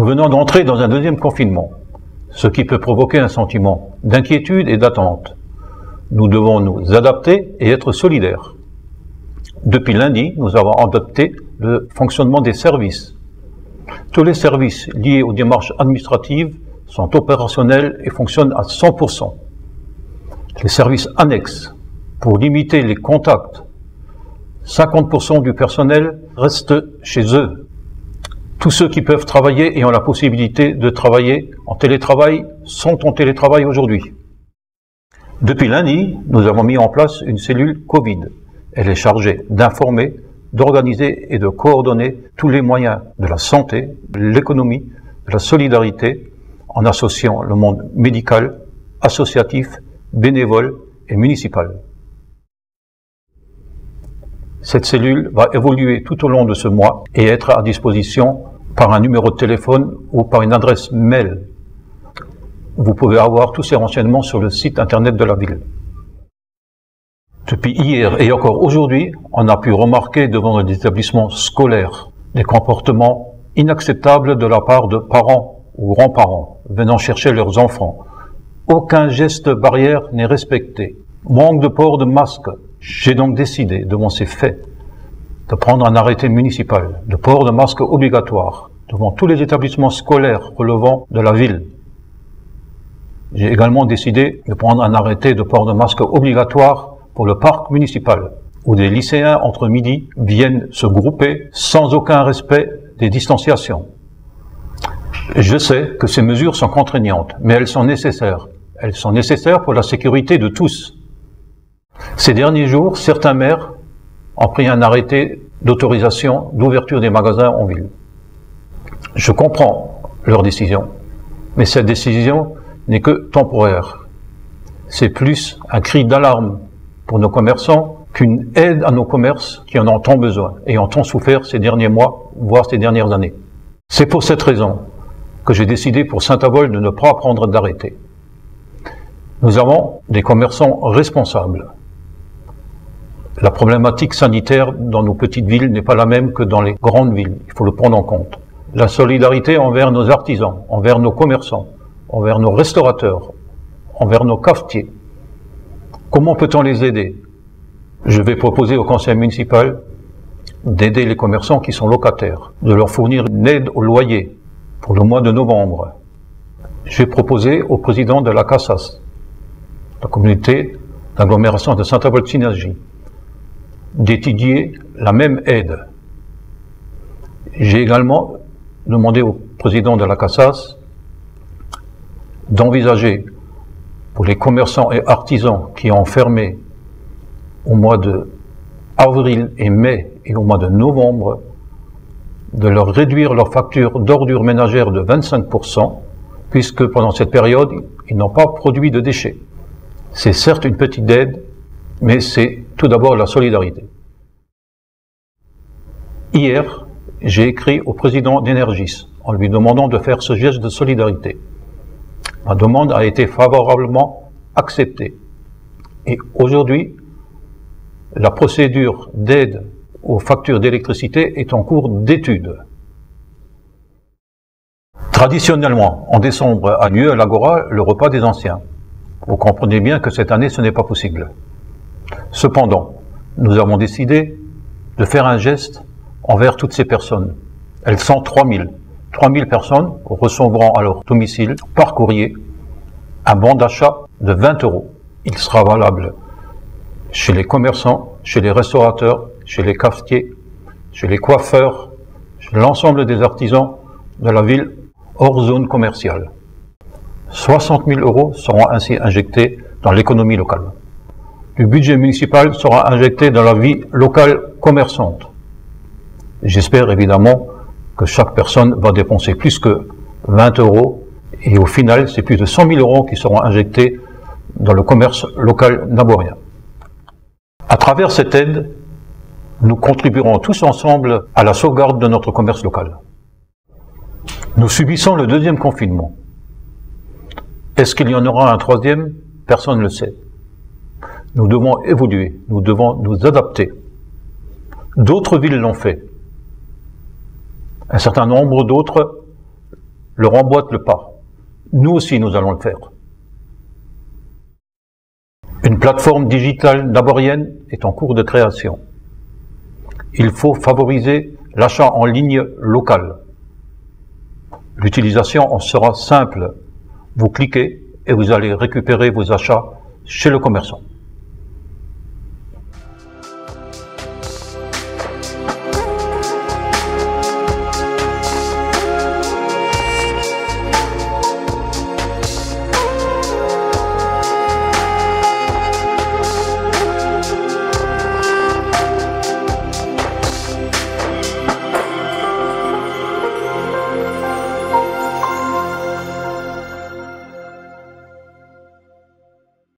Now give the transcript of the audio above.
Nous venons d'entrer dans un deuxième confinement, ce qui peut provoquer un sentiment d'inquiétude et d'attente. Nous devons nous adapter et être solidaires. Depuis lundi, nous avons adopté le fonctionnement des services. Tous les services liés aux démarches administratives sont opérationnels et fonctionnent à 100%. Les services annexes, pour limiter les contacts, 50% du personnel reste chez eux. Tous ceux qui peuvent travailler et ont la possibilité de travailler en télétravail sont en télétravail aujourd'hui. Depuis lundi, nous avons mis en place une cellule Covid. Elle est chargée d'informer, d'organiser et de coordonner tous les moyens de la santé, de l'économie, de la solidarité, en associant le monde médical, associatif, bénévole et municipal. Cette cellule va évoluer tout au long de ce mois et être à disposition par un numéro de téléphone ou par une adresse mail. Vous pouvez avoir tous ces renseignements sur le site internet de la ville. Depuis hier et encore aujourd'hui, on a pu remarquer devant les établissements scolaires des comportements inacceptables de la part de parents ou grands-parents venant chercher leurs enfants. Aucun geste barrière n'est respecté. Manque de port de masque. J'ai donc décidé, devant ces faits, de prendre un arrêté municipal de port de masque obligatoire devant tous les établissements scolaires relevant de la ville. J'ai également décidé de prendre un arrêté de port de masque obligatoire pour le parc municipal, où des lycéens entre midi viennent se grouper sans aucun respect des distanciations. Je sais que ces mesures sont contraignantes, mais elles sont nécessaires. Elles sont nécessaires pour la sécurité de tous. Ces derniers jours, certains maires ont pris un arrêté d'autorisation d'ouverture des magasins en ville. Je comprends leur décision, mais cette décision n'est que temporaire. C'est plus un cri d'alarme pour nos commerçants qu'une aide à nos commerces qui en ont tant besoin et ont tant souffert ces derniers mois, voire ces dernières années. C'est pour cette raison que j'ai décidé pour Saint-Avold de ne pas prendre d'arrêté. Nous avons des commerçants responsables. La problématique sanitaire dans nos petites villes n'est pas la même que dans les grandes villes. Il faut le prendre en compte. La solidarité envers nos artisans, envers nos commerçants, envers nos restaurateurs, envers nos cafetiers. Comment peut-on les aider? Je vais proposer au conseil municipal d'aider les commerçants qui sont locataires, de leur fournir une aide au loyer pour le mois de novembre. Je vais proposer au président de la CASAS, la communauté d'agglomération de Saint-Avold-Synergie, d'étudier la même aide. J'ai également demandé au président de la CASAS d'envisager pour les commerçants et artisans qui ont fermé au mois de avril et mai et au mois de novembre, de leur réduire leur facture d'ordures ménagères de 25%, puisque pendant cette période, ils n'ont pas produit de déchets. C'est certes une petite aide, mais c'est tout d'abord la solidarité. Hier, j'ai écrit au président d'Energis en lui demandant de faire ce geste de solidarité. Ma demande a été favorablement acceptée. Et aujourd'hui, la procédure d'aide aux factures d'électricité est en cours d'étude. Traditionnellement, en décembre a lieu à l'Agora le repas des anciens. Vous comprenez bien que cette année, ce n'est pas possible. Cependant, nous avons décidé de faire un geste envers toutes ces personnes. Elles sont 3000. 3000 personnes recevront à leur domicile, par courrier, un bon d'achat de 20 €. Il sera valable chez les commerçants, chez les restaurateurs, chez les cafetiers, chez les coiffeurs, chez l'ensemble des artisans de la ville hors zone commerciale. 60 000 € seront ainsi injectés dans l'économie locale. Le budget municipal sera injecté dans la vie locale commerçante. J'espère évidemment que chaque personne va dépenser plus que 20 € et au final, c'est plus de 100 000 € qui seront injectés dans le commerce local naborien. À travers cette aide, nous contribuerons tous ensemble à la sauvegarde de notre commerce local. Nous subissons le deuxième confinement. Est-ce qu'il y en aura un troisième? Personne ne le sait. Nous devons évoluer, nous devons nous adapter. D'autres villes l'ont fait. Un certain nombre d'autres leur emboîtent le pas. Nous aussi, nous allons le faire. Une plateforme digitale naborienne est en cours de création. Il faut favoriser l'achat en ligne local. L'utilisation en sera simple. Vous cliquez et vous allez récupérer vos achats chez le commerçant.